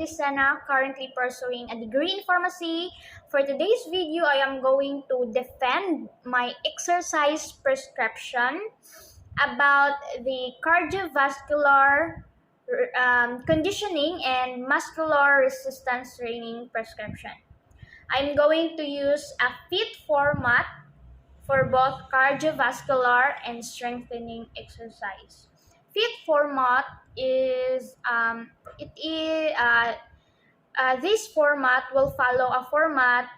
Medicina, currently pursuing a degree in pharmacy. For today's video, I am going to defend my exercise prescription about the cardiovascular conditioning and muscular resistance training prescription. I'm going to use a FITT format for both cardiovascular and strengthening exercise. FITT format is this format will follow a format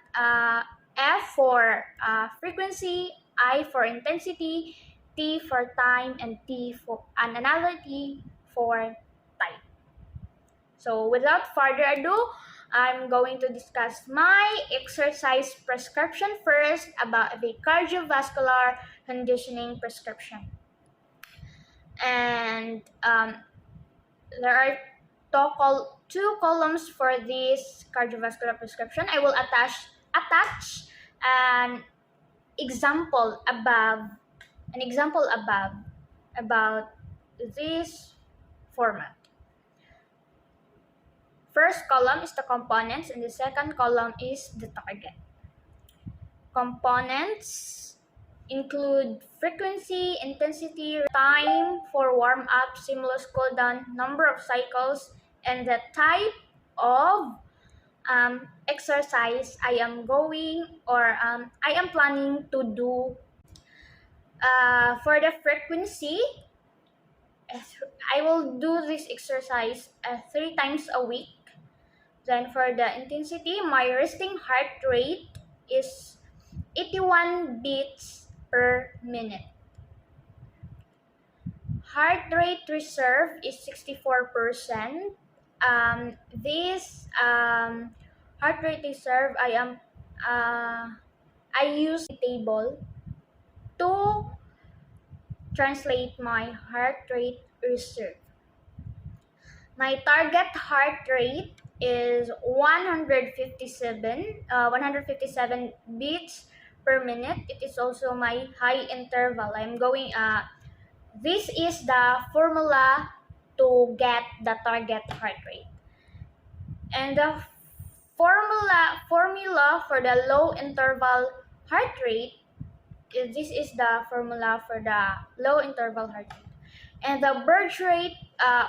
F for frequency, I for intensity, T for time, and T for another T for type. So without further ado, I'm going to discuss my exercise prescription first about the cardiovascular conditioning prescription. And there are two columns for this cardiovascular prescription. I will attach an example above about this format. First column is the components and the second column is the target. Components include frequency, intensity, time for warm-up, stimulus cooldown, number of cycles, and the type of exercise I am planning to do. For the frequency, I will do this exercise 3 times a week. Then for the intensity, my resting heart rate is 81 beats per minute. Heart rate reserve is 64%. This heart rate reserve, I use a table to translate my heart rate reserve. My target heart rate is 157 beats per minute. It is also my high interval. This is the formula to get the target heart rate. And the formula for the low interval heart rate this is the formula for the low interval heart rate. And the birth rate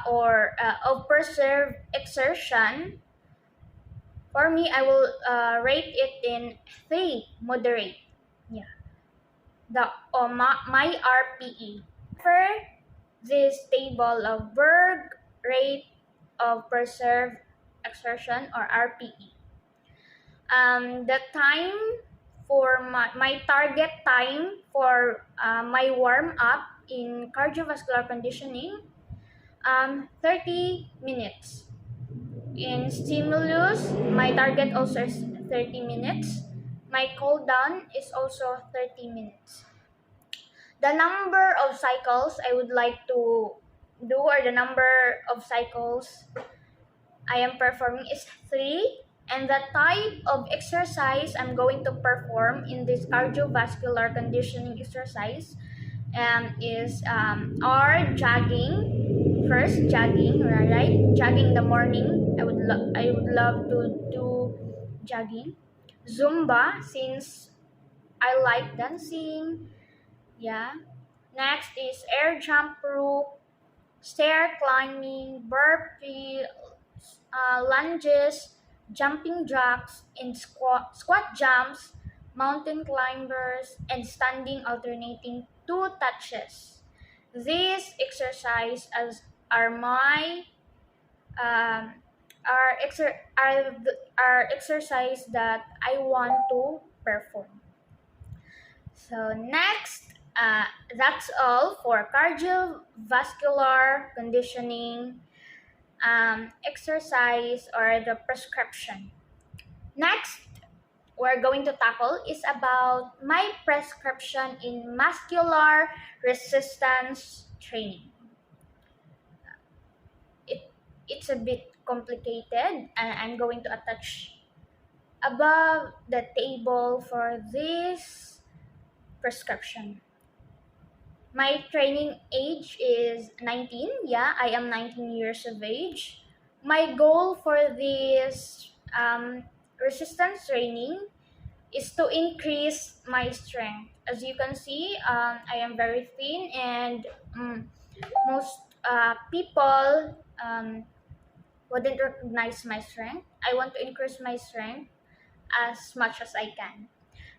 of preserved exertion, for me, I will rate it in 3, moderate. Yeah. My RPE. For this table of birth rate of preserved exertion or RPE. The time for my target time for my warm up in cardiovascular conditioning, 30 minutes. In stimulus, my target also is 30 minutes. My cool down is also 30 minutes. The number of cycles I would like to do, or the number of cycles I am performing, is 3. And the type of exercise I'm going to perform in this cardiovascular conditioning exercise is jogging. First, jogging, right? Jogging in the morning. I would love to do jogging. Zumba, since I like dancing. Yeah. Next is air jump rope, stair climbing, burpee, lunges, jumping jacks, and squat jumps, mountain climbers, and standing alternating 2 touches. These exercises are exercise that I want to perform. So next, that's all for cardiovascular conditioning exercise or the prescription. Next, we're going to tackle is about my prescription in muscular resistance training. It's a bit complicated, and I'm going to attach above the table for this prescription. My training age is 19. Yeah, I am 19 years of age. My goal for this resistance training is to increase my strength. As you can see, I am very thin, and most people wouldn't recognize my strength. I want to increase my strength as much as I can.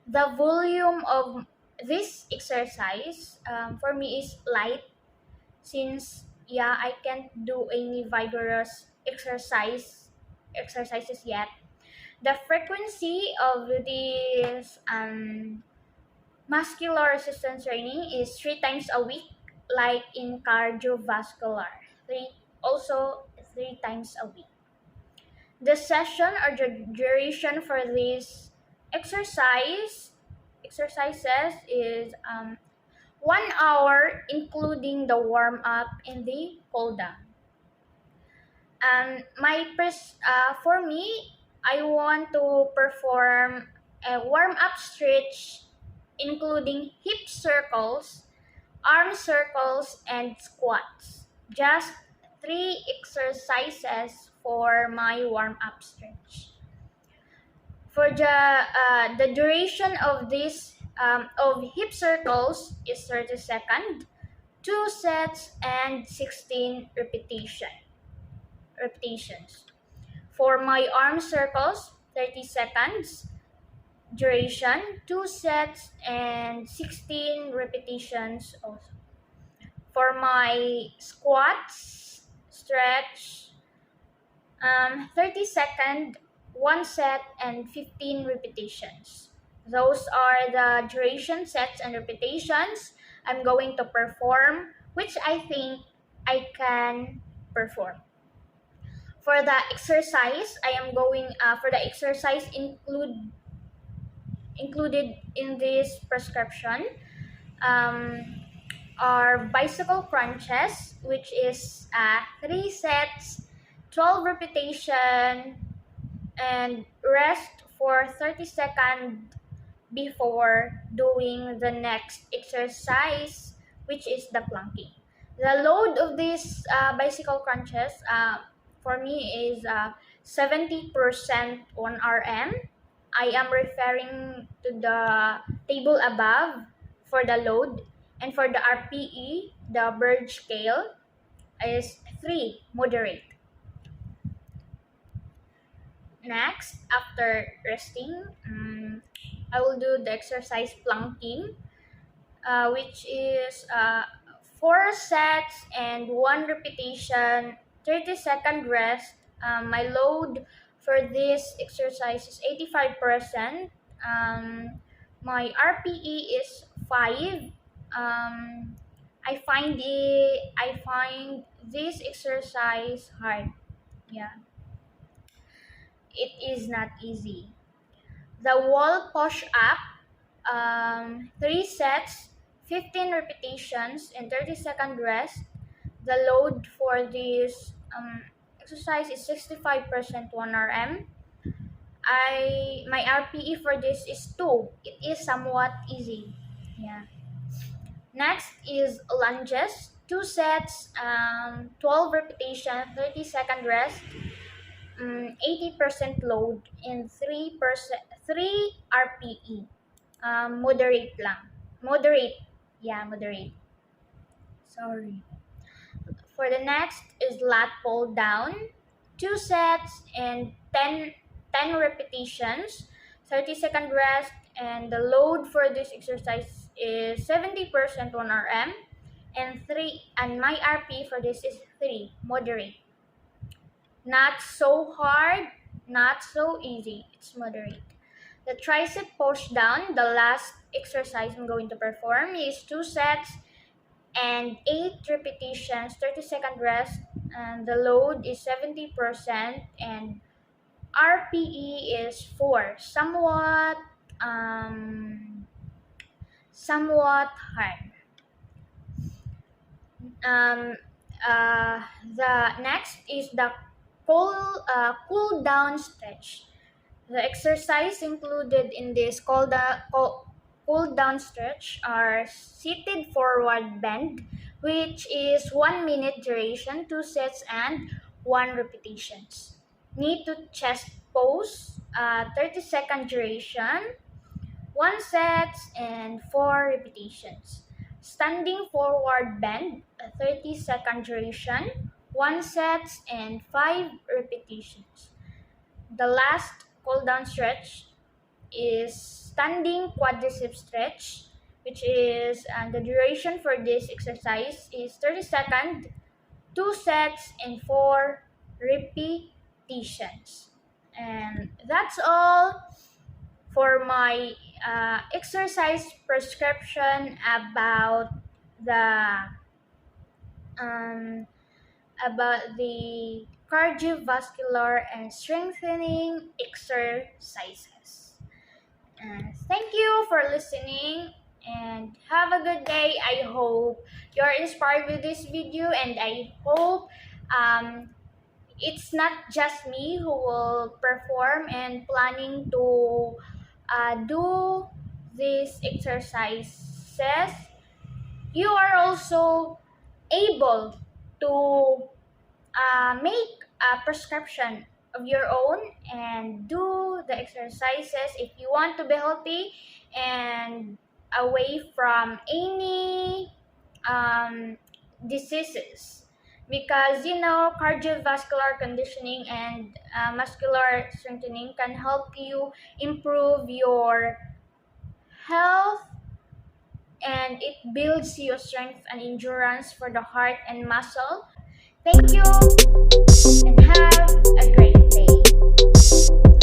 The volume of this exercise for me is light, since I can't do any vigorous exercises yet. The frequency of this muscular resistance training is 3 times a week, like in cardiovascular. Three times a week. The session or the duration for this exercises is 1 hour, including the warm up and the cool down. For me, I want to perform a warm up stretch, including hip circles, arm circles, and squats. Just 3 exercises for my warm up stretch. For the duration of this of hip circles is 30 seconds, 2 sets, and 16 repetitions. For my arm circles, 30 seconds duration, 2 sets, and 16 repetitions also. For my squats stretch, 30 seconds, 1 set, and 15 repetitions. Those are the duration, sets, and repetitions I'm going to perform, which I think I can perform. For the exercise, for the exercise included in this prescription are bicycle crunches, which is 3 sets, 12 repetition, and rest for 30 seconds before doing the next exercise, which is the planking. The load of these bicycle crunches for me is 70% on RM. I am referring to the table above for the load, and for the RPE, the bird scale is 3, moderate. Next, after resting, I will do the exercise planking, which is 4 sets and 1 repetition, 30-second rest. My load for this exercise is 85%. My RPE is 5. I find this exercise hard. It is not easy. The wall push up, 3 sets, 15 repetitions, and 30-second rest. The load for this exercise is 65% 1 RM. My RPE for this is 2. It is somewhat easy. Next is lunges, 2 sets, 12 repetition, 30-second rest, 80% load, and 3 RPE. Moderate lang. Moderate. Sorry. For the next is lat pull down, 2 sets and 10 repetitions, 30-second rest, and the load for this exercise is 70% 1 RM, and my RP for this is 3, moderate. Not so hard, not so easy, it's moderate. The tricep push down, the last exercise I'm going to perform, is 2 sets and 8 repetitions, 30-second rest, and the load is 70%, and RPE is 4, somewhat hard. The next is the cool down stretch. The exercise included in this cool down stretch are seated forward bend, which is 1 minute duration, 2 sets, and 1 repetitions. Knee to chest pose, 30-second duration, 1 sets and 4 repetitions. Standing forward bend, a 30-second duration, 1 sets and 5 repetitions. The last cool down stretch is standing quadricep stretch, which is the duration for this exercise is 30 seconds, 2 sets and 4 repetitions. And that's all for my exercise prescription the um, about the cardiovascular and strengthening exercises. Thank you for listening and have a good day. I hope you're inspired with this video, and I hope it's not just me who will perform and planning to do these exercises. You are also able to make a prescription of your own and do the exercises if you want to be healthy and away from any diseases, because cardiovascular conditioning and muscular strengthening can help you improve your health, and it builds your strength and endurance for the heart and muscle. Thank you and have a great day.